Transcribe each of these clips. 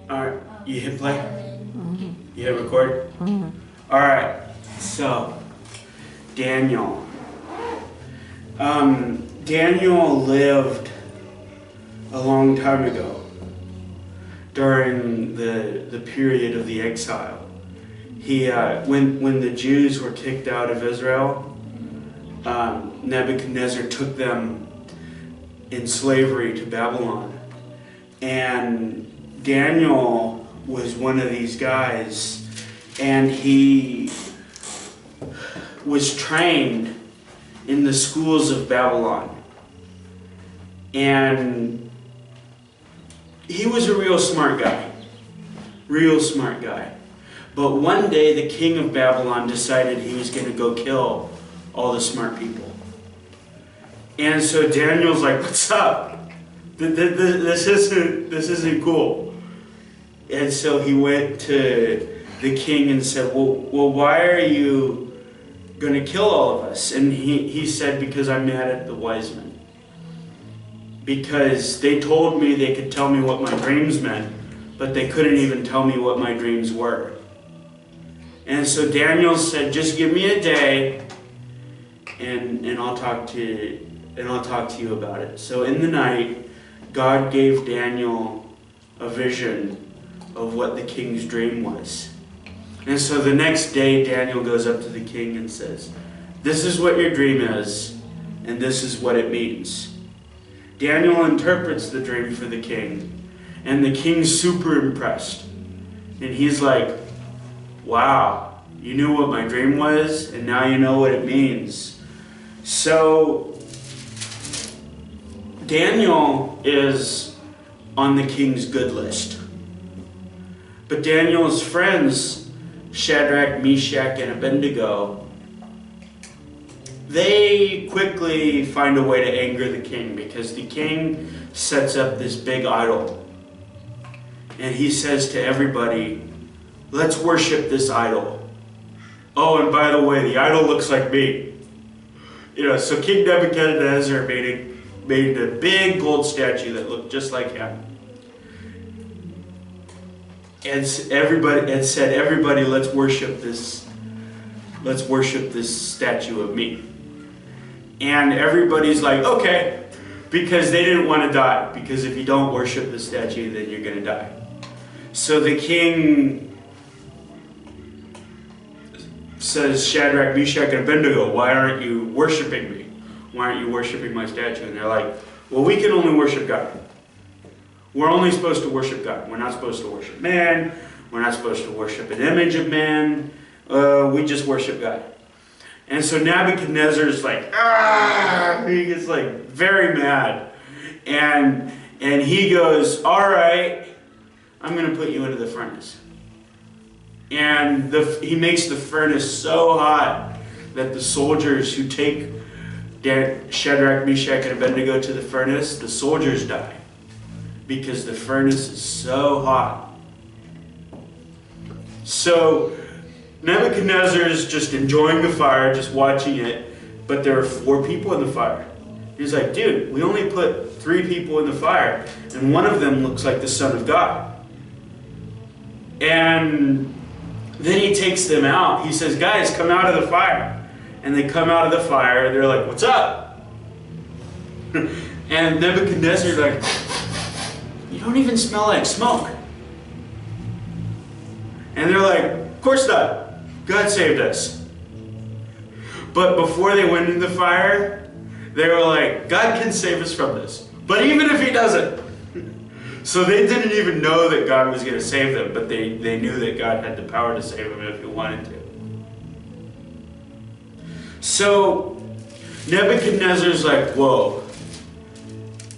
Alright, you hit play? You hit record? Alright, so Daniel. Daniel lived a long time ago during the period of the exile. He when the Jews were kicked out of Israel, Nebuchadnezzar took them in slavery to Babylon. And Daniel was one of these guys, and he was trained in the schools of Babylon. And he was a real smart guy. Real smart guy. But one day the king of Babylon decided he was going to go kill all the smart people. And so Daniel's like, what's up? This isn't cool. And so he went to the king and said, well, why are you going to kill all of us? And he said, because I'm mad at the wise men. Because they told me they could tell me what my dreams meant, but they couldn't even tell me what my dreams were. And so Daniel said, just give me a day and I'll talk to you about it. So in the night, God gave Daniel a vision of what the king's dream was. And so the next day, Daniel goes up to the king and says, this is what your dream is, and this is what it means. Daniel interprets the dream for the king, and the king's super impressed. And he's like, wow, you knew what my dream was, and now you know what it means. So Daniel is on the king's good list. But Daniel's friends, Shadrach, Meshach, and Abednego, they quickly find a way to anger the king, because the king sets up this big idol. And he says to everybody, let's worship this idol. Oh, and by the way, the idol looks like me. So King Nebuchadnezzar made a big gold statue that looked just like him. And said, everybody, let's worship this statue of me. And everybody's like, okay, because they didn't want to die. Because if you don't worship the statue, then you're going to die. So the king says, Shadrach, Meshach, and Abednego, why aren't you worshiping me? Why aren't you worshiping my statue? And they're like, well, we can only worship God. We're only supposed to worship God. We're not supposed to worship man. We're not supposed to worship an image of man. We just worship God. And so Nebuchadnezzar's like, he gets like very mad. And he goes, all right, I'm going to put you into the furnace. And he makes the furnace so hot that the soldiers who take Shadrach, Meshach, and Abednego to the furnace, the soldiers die. Because the furnace is so hot. So Nebuchadnezzar is just enjoying the fire, just watching it, but there are 4 people in the fire. He's like, dude, we only put 3 people in the fire, and one of them looks like the Son of God. And then he takes them out. He says, guys, come out of the fire. And they come out of the fire, and they're like, what's up? And Nebuchadnezzar's like, you don't even smell like smoke. And they're like, of course not. God saved us. But before they went into the fire, they were like, God can save us from this. But even if he doesn't. So they didn't even know that God was going to save them, but they knew that God had the power to save them if he wanted to. So Nebuchadnezzar's like, whoa,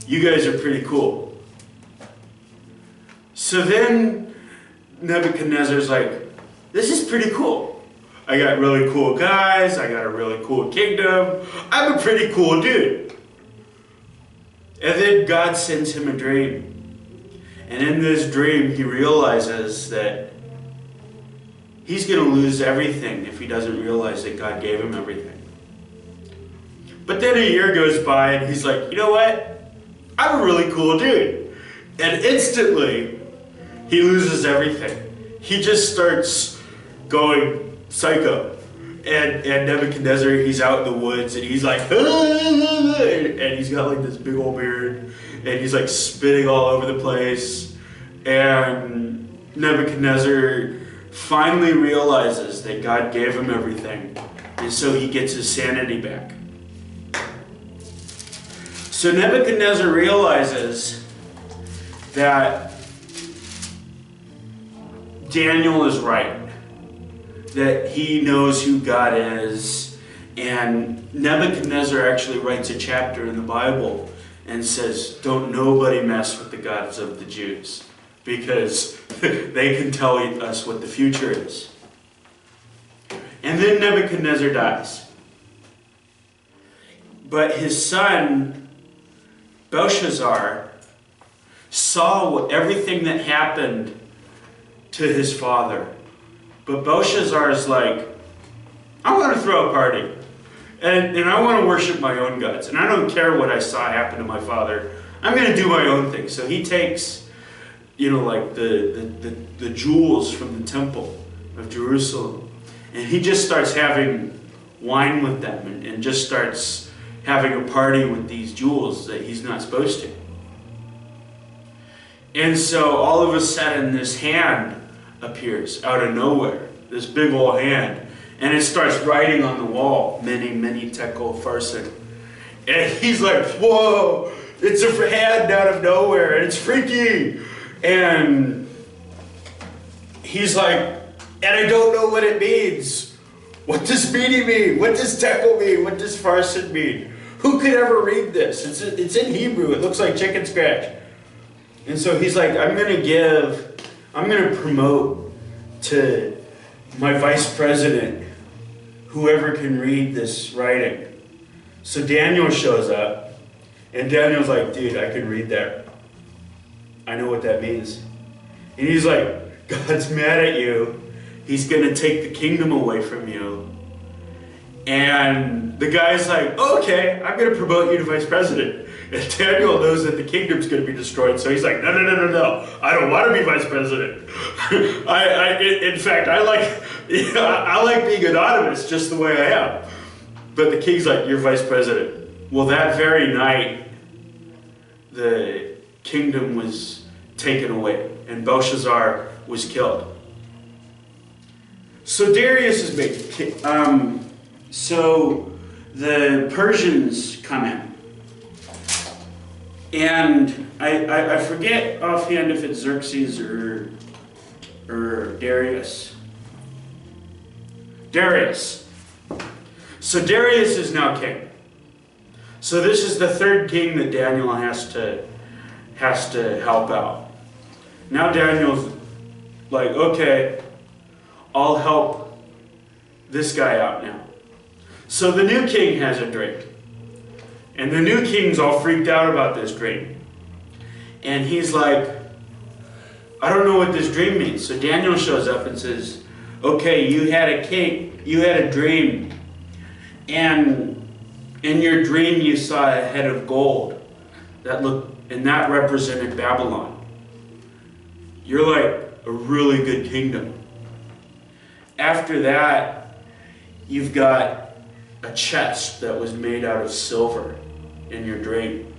you guys are pretty cool. So then Nebuchadnezzar's like, this is pretty cool. I got really cool guys. I got a really cool kingdom. I'm a pretty cool dude. And then God sends him a dream. And in this dream, he realizes that he's going to lose everything if he doesn't realize that God gave him everything. But then a year goes by and he's like, you know what? I'm a really cool dude. And instantly, He loses everything. He just starts going psycho. And Nebuchadnezzar, he's out in the woods, and he's like, and he's got like this big old beard, and he's like spitting all over the place. And Nebuchadnezzar finally realizes that God gave him everything, and so he gets his sanity back. So Nebuchadnezzar realizes that Daniel is right, that he knows who God is, and Nebuchadnezzar actually writes a chapter in the Bible and says, don't nobody mess with the gods of the Jews, because they can tell us what the future is. And then Nebuchadnezzar dies. But his son, Belshazzar, saw everything that happened to his father. But Belshazzar is like, I want to throw a party. And I want to worship my own gods. And I don't care what I saw happen to my father. I'm going to do my own thing. So he takes, like the jewels from the temple of Jerusalem. And he just starts having wine with them and just starts having a party with these jewels that he's not supposed to. And so all of a sudden this hand appears out of nowhere, this big old hand, and it starts writing on the wall, many, many tekel farsin. And he's like, whoa, it's a hand out of nowhere, and it's freaky. And he's like, and I don't know what it means. What does meaty mean? What does tekel mean? What does farsin mean? Who could ever read this? It's in Hebrew. It looks like chicken scratch. And so he's like, I'm going to promote to my vice president whoever can read this writing. So Daniel shows up, and Daniel's like, dude, I can read that. I know what that means. And he's like, God's mad at you. He's going to take the kingdom away from you. And the guy's like, oh, okay, I'm going to promote you to vice president. And Daniel knows that the kingdom's going to be destroyed, so he's like, no, I don't want to be vice president. In fact, I like being anonymous just the way I am. But the king's like, you're vice president. Well, that very night, the kingdom was taken away, and Belshazzar was killed. So Darius is made king. So the Persians come in. And I forget offhand if it's Xerxes or Darius. Darius. So Darius is now king. So this is the third king that Daniel has to help out. Now Daniel's like, okay, I'll help this guy out now. So the new king has a dream. And the new king's all freaked out about this dream. And he's like, I don't know what this dream means. So Daniel shows up and says, okay, you had a dream. And in your dream you saw a head of gold and that represented Babylon. You're like a really good kingdom. After that, you've got a chest that was made out of silver in your dream.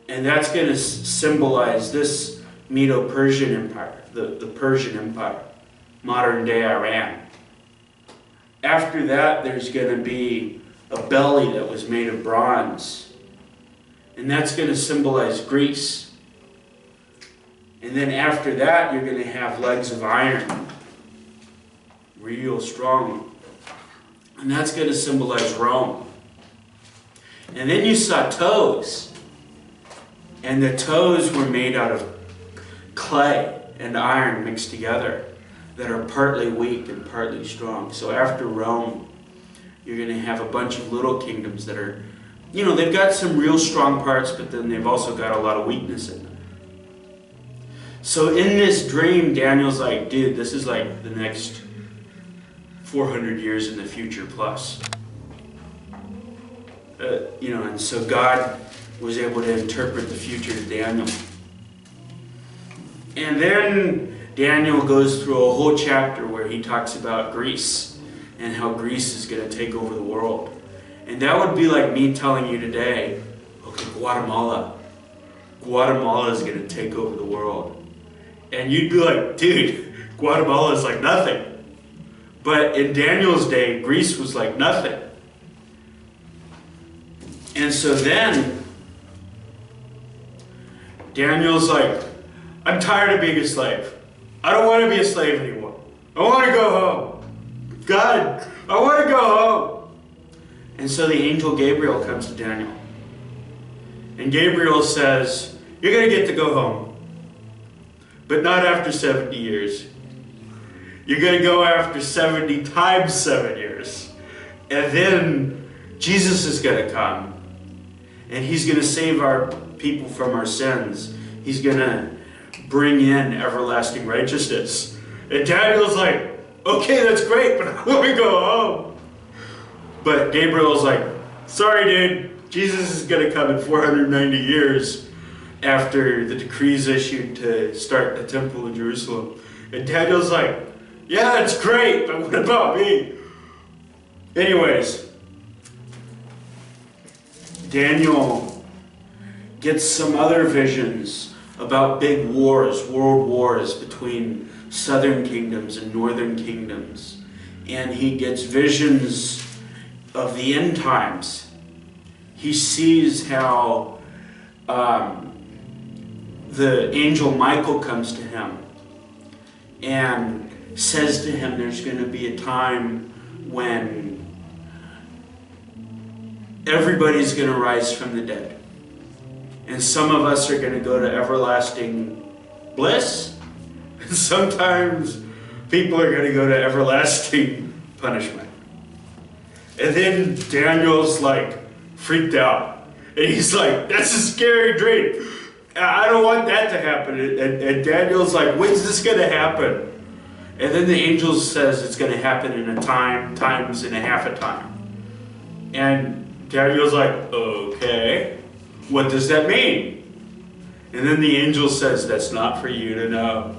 And that's going to symbolize this Medo-Persian Empire, the Persian Empire, modern day Iran. After that, there's going to be a belly that was made of bronze. And that's going to symbolize Greece. And then after that, you're going to have legs of iron, real strong. And that's going to symbolize Rome. And then you saw toes. And the toes were made out of clay and iron mixed together that are partly weak and partly strong. So after Rome, you're going to have a bunch of little kingdoms that are, they've got some real strong parts, but then they've also got a lot of weakness in them. So in this dream, Daniel's like, dude, this is like the next 400 years in the future plus. And so God was able to interpret the future to Daniel. And then Daniel goes through a whole chapter where he talks about Greece and how Greece is going to take over the world. And that would be like me telling you today, okay, Guatemala is going to take over the world. And you'd be like, dude, Guatemala is like nothing. But in Daniel's day, Greece was like nothing. And so then, Daniel's like, I'm tired of being a slave. I don't want to be a slave anymore. I want to go home. God, I want to go home. And so the angel Gabriel comes to Daniel. And Gabriel says, you're going to get to go home. But not after 70 years. You're going to go after 70 times 7 years. And then Jesus is going to come. And he's going to save our people from our sins. He's going to bring in everlasting righteousness. And Daniel's like, okay, that's great, but I want to go home. But Gabriel's like, sorry, dude. Jesus is going to come in 490 years after the decrees issued to start the temple in Jerusalem. And Daniel's like, yeah, it's great, but what about me? Anyways, Daniel gets some other visions about big wars, world wars between southern kingdoms and northern kingdoms. And he gets visions of the end times. He sees how the angel Michael comes to him and says to him there's going to be a time when everybody's going to rise from the dead. And some of us are going to go to everlasting bliss. And sometimes people are going to go to everlasting punishment. And then Daniel's like freaked out. And he's like, that's a scary dream. I don't want that to happen. And Daniel's like, when's this going to happen? And then the angel says it's going to happen in a times and a half a time. And Daniel's like, okay, what does that mean? And then the angel says, that's not for you to know.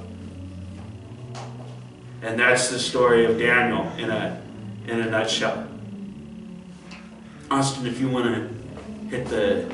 And that's the story of Daniel in a nutshell. Austin, if you want to hit the